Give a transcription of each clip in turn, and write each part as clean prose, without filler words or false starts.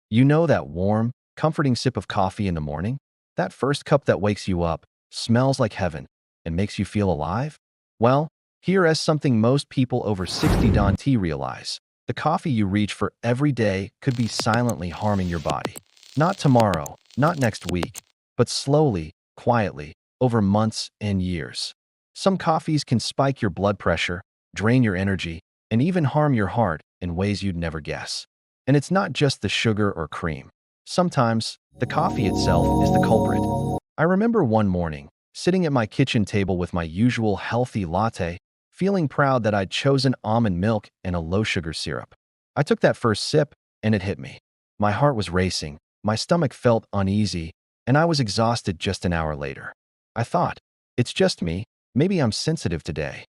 You know that warm, comforting sip of coffee in the morning? That first cup that wakes you up, smells like heaven, and makes you feel alive? Well, here is something most people over 60 don't realize. The coffee you reach for every day could be silently harming your body. Not tomorrow, not next week, but slowly, quietly, over months and years. Some coffees can spike your blood pressure, drain your energy, and even harm your heart in ways you'd never guess. And it's not just the sugar or cream. Sometimes, the coffee itself is the culprit. I remember one morning, sitting at my kitchen table with my usual healthy latte, feeling proud that I'd chosen almond milk and a low-sugar syrup. I took that first sip, and it hit me. My heart was racing, my stomach felt uneasy, and I was exhausted just an hour later. I thought, it's just me, maybe I'm sensitive today.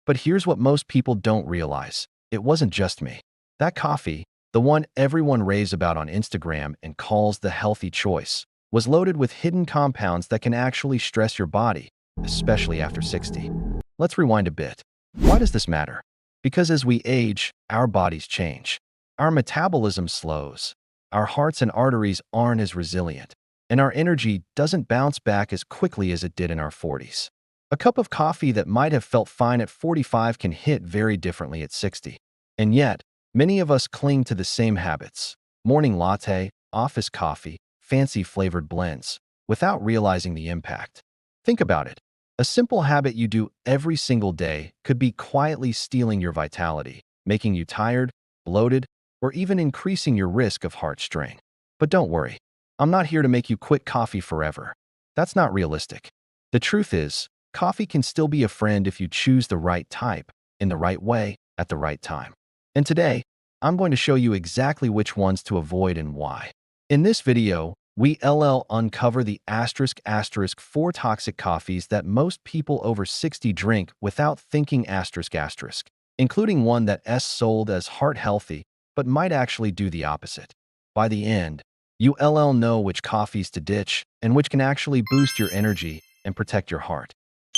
But here's what most people don't realize. It wasn't just me. That coffee, the one everyone raves about on Instagram and calls the healthy choice, was loaded with hidden compounds that can actually stress your body, especially after 60. Let's rewind a bit. Why does this matter? Because as we age, our bodies change. Our metabolism slows. Our hearts and arteries aren't as resilient, and our energy doesn't bounce back as quickly as it did in our 40s. A cup of coffee that might have felt fine at 45 can hit very differently at 60. And yet, many of us cling to the same habits: morning latte, office coffee, fancy flavored blends, without realizing the impact. Think about it. A simple habit you do every single day could be quietly stealing your vitality, making you tired, bloated, or even increasing your risk of heart strain. But don't worry, I'm not here to make you quit coffee forever. That's not realistic. The truth is, coffee can still be a friend if you choose the right type, in the right way, at the right time. And today, I'm going to show you exactly which ones to avoid and why. In this video, we uncover the *** 4 toxic coffees that most people over 60 drink without thinking ***, including one that is sold as heart healthy, but might actually do the opposite. By the end, you know which coffees to ditch and which can actually boost your energy and protect your heart.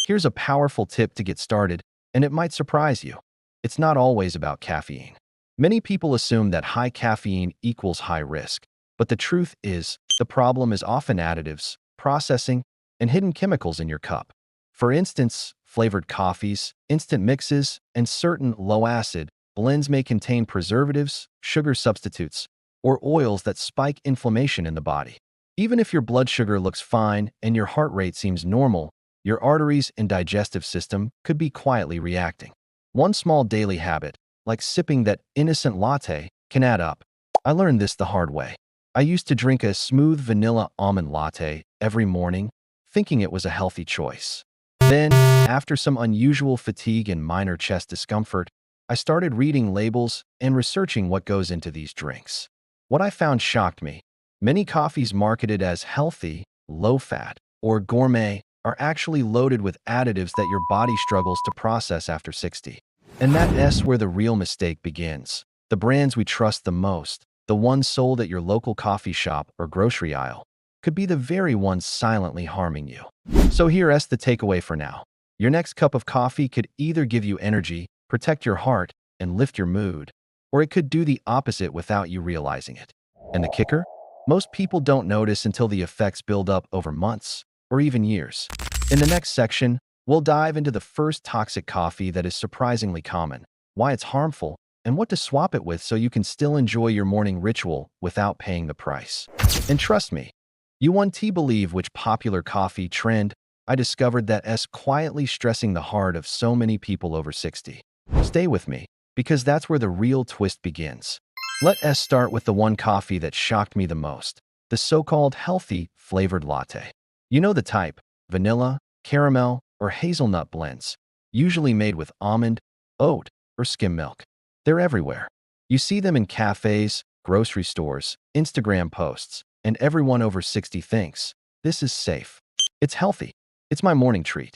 Here's a powerful tip to get started, and it might surprise you. It's not always about caffeine. Many people assume that high caffeine equals high risk, but the truth is, the problem is often additives, processing, and hidden chemicals in your cup. For instance, flavored coffees, instant mixes, and certain low-acid blends may contain preservatives, sugar substitutes, or oils that spike inflammation in the body. Even if your blood sugar looks fine and your heart rate seems normal, your arteries and digestive system could be quietly reacting. One small daily habit, like sipping that innocent latte, can add up. I learned this the hard way. I used to drink a smooth vanilla almond latte every morning, thinking it was a healthy choice. Then, after some unusual fatigue and minor chest discomfort, I started reading labels and researching what goes into these drinks. What I found shocked me. Many coffees marketed as healthy, low-fat, or gourmet are actually loaded with additives that your body struggles to process after 60. And that's where the real mistake begins. The brands we trust the most, the ones sold at your local coffee shop or grocery aisle, could be the very ones silently harming you. So here's the takeaway for now. Your next cup of coffee could either give you energy, protect your heart, and lift your mood, or it could do the opposite without you realizing it. And the kicker? Most people don't notice until the effects build up over months, or even years. In the next section, we'll dive into the first toxic coffee that is surprisingly common, why it's harmful, and what to swap it with so you can still enjoy your morning ritual without paying the price. And trust me, you won't believe which popular coffee trend I discovered that is quietly stressing the heart of so many people over 60. Stay with me, because that's where the real twist begins. Let's start with the one coffee that shocked me the most, the so-called healthy flavored latte. You know the type: vanilla, caramel, or hazelnut blends, usually made with almond, oat, or skim milk. They're everywhere. You see them in cafes, grocery stores, Instagram posts, and everyone over 60 thinks, this is safe. It's healthy. It's my morning treat.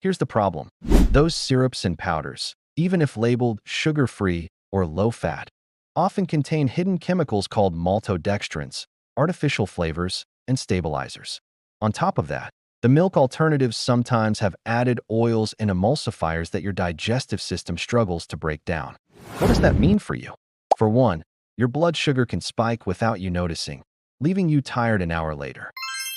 Here's the problem. Those syrups and powders, even if labeled sugar-free or low-fat, often contain hidden chemicals called maltodextrins, artificial flavors, and stabilizers. On top of that, the milk alternatives sometimes have added oils and emulsifiers that your digestive system struggles to break down. What does that mean for you? For one, Your blood sugar can spike without you noticing, leaving you tired an hour later.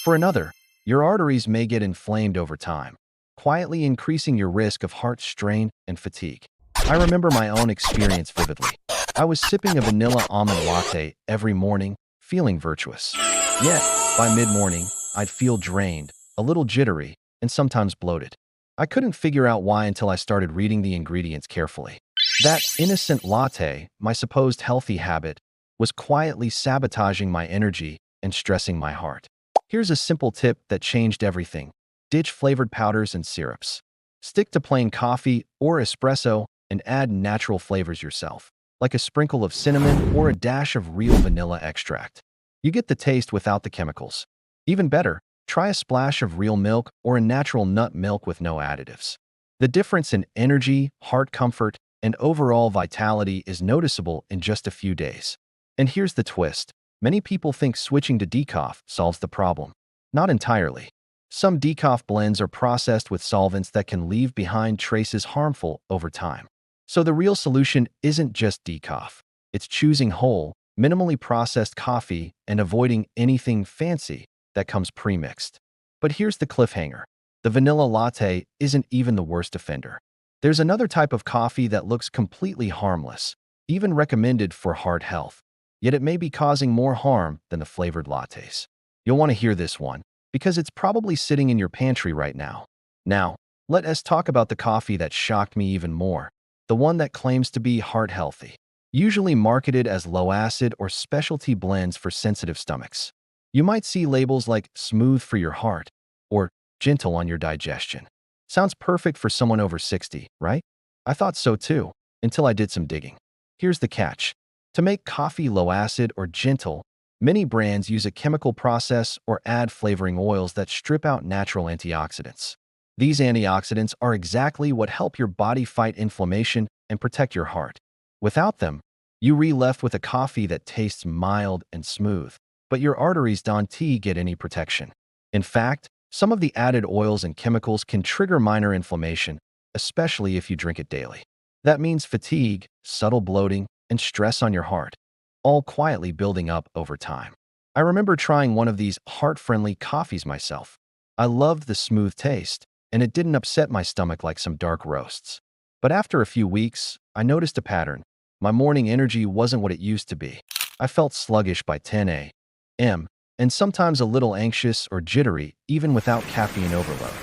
For another, your arteries may get inflamed over time, quietly increasing your risk of heart strain and fatigue. I remember my own experience vividly. I was sipping a vanilla almond latte every morning, feeling virtuous. Yet, by mid-morning, I'd feel drained, a little jittery, and sometimes bloated. I couldn't figure out why until I started reading the ingredients carefully. That innocent latte, my supposed healthy habit, was quietly sabotaging my energy and stressing my heart. Here's a simple tip that changed everything. Ditch flavored powders and syrups. Stick to plain coffee or espresso and add natural flavors yourself, like a sprinkle of cinnamon or a dash of real vanilla extract. You get the taste without the chemicals. Even better, try a splash of real milk or a natural nut milk with no additives. The difference in energy, heart comfort, and overall vitality is noticeable in just a few days. And here's the twist. Many people think switching to decaf solves the problem. Not entirely. Some decaf blends are processed with solvents that can leave behind traces harmful over time. So the real solution isn't just decaf. It's choosing whole, minimally processed coffee and avoiding anything fancy that comes pre-mixed. But here's the cliffhanger. The vanilla latte isn't even the worst offender. There's another type of coffee that looks completely harmless, even recommended for heart health. Yet it may be causing more harm than the flavored lattes. You'll want to hear this one, because it's probably sitting in your pantry right now. Now, let us talk about the coffee that shocked me even more, the one that claims to be heart healthy, usually marketed as low-acid or specialty blends for sensitive stomachs. You might see labels like smooth for your heart or gentle on your digestion. Sounds perfect for someone over 60, right? I thought so too, until I did some digging. Here's the catch. To make coffee low-acid or gentle, many brands use a chemical process or add flavoring oils that strip out natural antioxidants. These antioxidants are exactly what help your body fight inflammation and protect your heart. Without them, you're left with a coffee that tastes mild and smooth, but your arteries don't get any protection. In fact, some of the added oils and chemicals can trigger minor inflammation, especially if you drink it daily. That means fatigue, subtle bloating, and stress on your heart, all quietly building up over time. I remember trying one of these heart-friendly coffees myself. I loved the smooth taste, and it didn't upset my stomach like some dark roasts. But after a few weeks, I noticed a pattern. My morning energy wasn't what it used to be. I felt sluggish by 10 a.m., and sometimes a little anxious or jittery even without caffeine overload.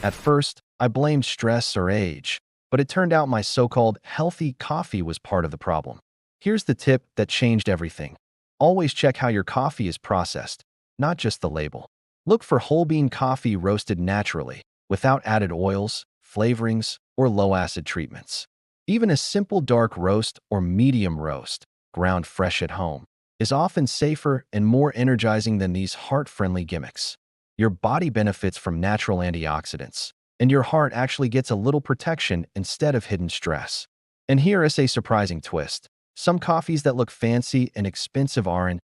At first, I blamed stress or age, but it turned out my so-called healthy coffee was part of the problem. Here's the tip that changed everything. Always check how your coffee is processed, not just the label. Look for whole bean coffee roasted naturally, without added oils, flavorings, or low-acid treatments. Even a simple dark roast or medium roast, ground fresh at home, is often safer and more energizing than these heart-friendly gimmicks. Your body benefits from natural antioxidants, and your heart actually gets a little protection instead of hidden stress. And here is a surprising twist. Some coffees that look fancy and expensive aren't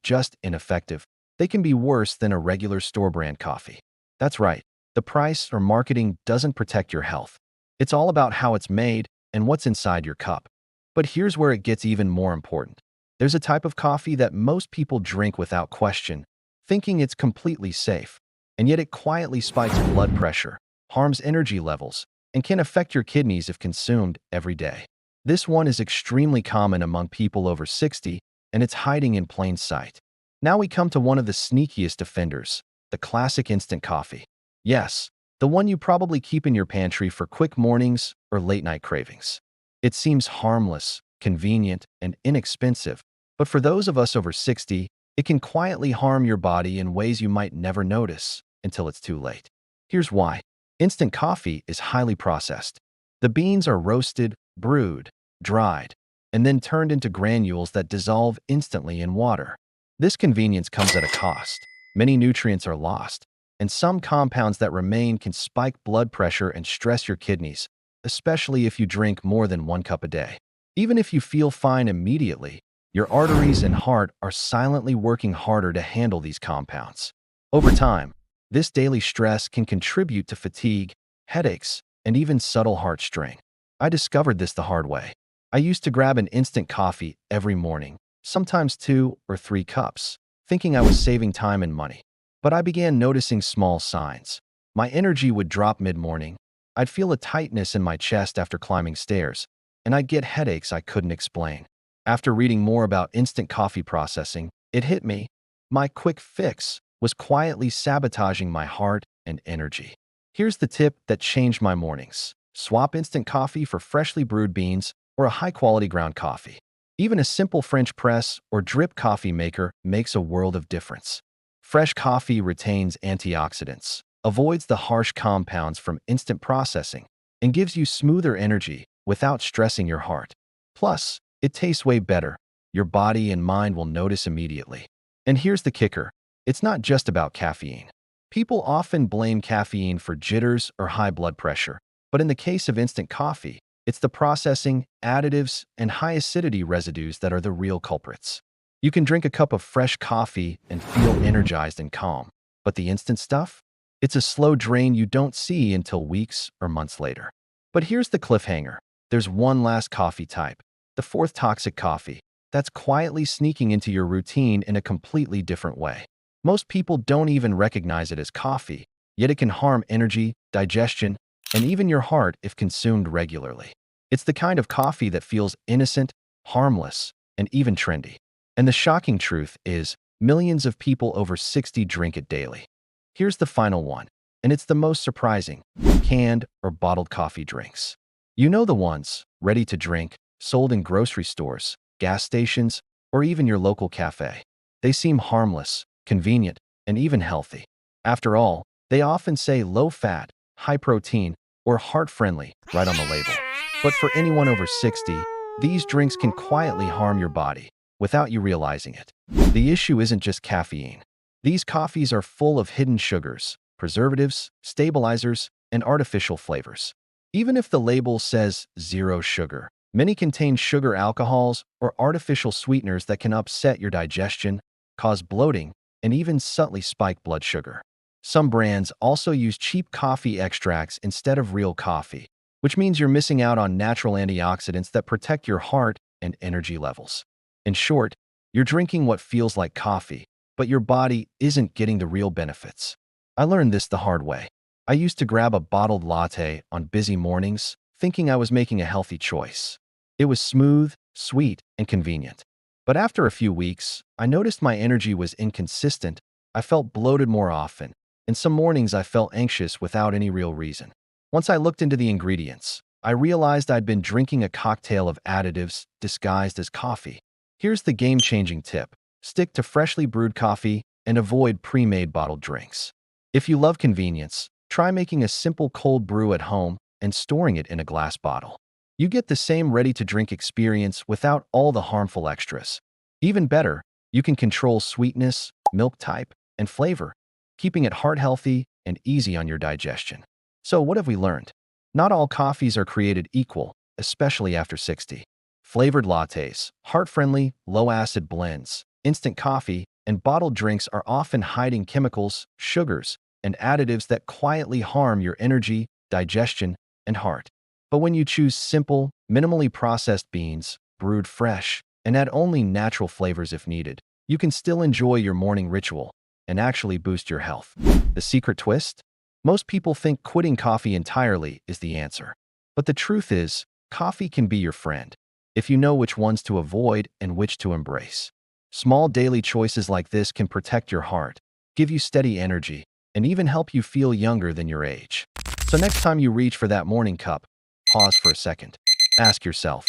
just ineffective. They can be worse than a regular store-brand coffee. That's right. The price or marketing doesn't protect your health. It's all about how it's made and what's inside your cup. But here's where it gets even more important. There's a type of coffee that most people drink without question, thinking it's completely safe. And yet it quietly spikes blood pressure, harms energy levels, and can affect your kidneys if consumed every day. This one is extremely common among people over 60, and it's hiding in plain sight. Now we come to one of the sneakiest offenders, the classic instant coffee. Yes, the one you probably keep in your pantry for quick mornings or late-night cravings. It seems harmless, convenient, and inexpensive, but for those of us over 60, it can quietly harm your body in ways you might never notice until it's too late. Here's why. Instant coffee is highly processed. The beans are roasted, brewed, dried, and then turned into granules that dissolve instantly in water. This convenience comes at a cost. Many nutrients are lost, and some compounds that remain can spike blood pressure and stress your kidneys, especially if you drink more than 1 cup a day. Even if you feel fine immediately, your arteries and heart are silently working harder to handle these compounds. Over time, this daily stress can contribute to fatigue, headaches, and even subtle heart strain. I discovered this the hard way. I used to grab an instant coffee every morning, sometimes 2 or 3 cups, thinking I was saving time and money. But I began noticing small signs. My energy would drop mid-morning. I'd feel a tightness in my chest after climbing stairs, and I'd get headaches I couldn't explain. After reading more about instant coffee processing, it hit me. My quick fix was quietly sabotaging my heart and energy. Here's the tip that changed my mornings. Swap instant coffee for freshly brewed beans or a high-quality ground coffee. Even a simple French press or drip coffee maker makes a world of difference. Fresh coffee retains antioxidants, avoids the harsh compounds from instant processing, and gives you smoother energy without stressing your heart. Plus, it tastes way better. Your body and mind will notice immediately. And here's the kicker. It's not just about caffeine. People often blame caffeine for jitters or high blood pressure, but in the case of instant coffee, it's the processing, additives, and high acidity residues that are the real culprits. You can drink a cup of fresh coffee and feel energized and calm, but the instant stuff? It's a slow drain you don't see until weeks or months later. But here's the cliffhanger. There's one last coffee type, the fourth toxic coffee, that's quietly sneaking into your routine in a completely different way. Most people don't even recognize it as coffee, yet it can harm energy, digestion, and even your heart if consumed regularly. It's the kind of coffee that feels innocent, harmless, and even trendy. And the shocking truth is, millions of people over 60 drink it daily. Here's the final one, and it's the most surprising: canned or bottled coffee drinks. You know the ones, ready to drink, sold in grocery stores, gas stations, or even your local cafe. They seem harmless, convenient, and even healthy. After all, they often say low-fat, high-protein, or heart-friendly right on the label. But for anyone over 60, these drinks can quietly harm your body without you realizing it. The issue isn't just caffeine. These coffees are full of hidden sugars, preservatives, stabilizers, and artificial flavors. Even if the label says zero sugar, many contain sugar alcohols or artificial sweeteners that can upset your digestion, cause bloating, and even subtly spike blood sugar. Some brands also use cheap coffee extracts instead of real coffee, which means you're missing out on natural antioxidants that protect your heart and energy levels. In short, you're drinking what feels like coffee, but your body isn't getting the real benefits. I learned this the hard way. I used to grab a bottled latte on busy mornings, thinking I was making a healthy choice. It was smooth, sweet, and convenient. But after a few weeks, I noticed my energy was inconsistent. I felt bloated more often, and some mornings I felt anxious without any real reason. Once I looked into the ingredients, I realized I'd been drinking a cocktail of additives disguised as coffee. Here's the game-changing tip. Stick to freshly brewed coffee and avoid pre-made bottled drinks. If you love convenience, try making a simple cold brew at home and storing it in a glass bottle. You get the same ready-to-drink experience without all the harmful extras. Even better, you can control sweetness, milk type, and flavor, keeping it heart-healthy and easy on your digestion. So what have we learned? Not all coffees are created equal, especially after 60. Flavored lattes, heart-friendly, low-acid blends, instant coffee, and bottled drinks are often hiding chemicals, sugars, and additives that quietly harm your energy, digestion, and heart. But when you choose simple, minimally processed beans, brewed fresh, and add only natural flavors if needed, you can still enjoy your morning ritual and actually boost your health. The secret twist? Most people think quitting coffee entirely is the answer. But the truth is, coffee can be your friend if you know which ones to avoid and which to embrace. Small daily choices like this can protect your heart, give you steady energy, and even help you feel younger than your age. So next time you reach for that morning cup, pause for a second. Ask yourself,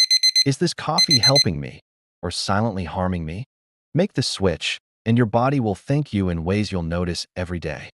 is this coffee helping me or silently harming me? Make the switch, and your body will thank you in ways you'll notice every day.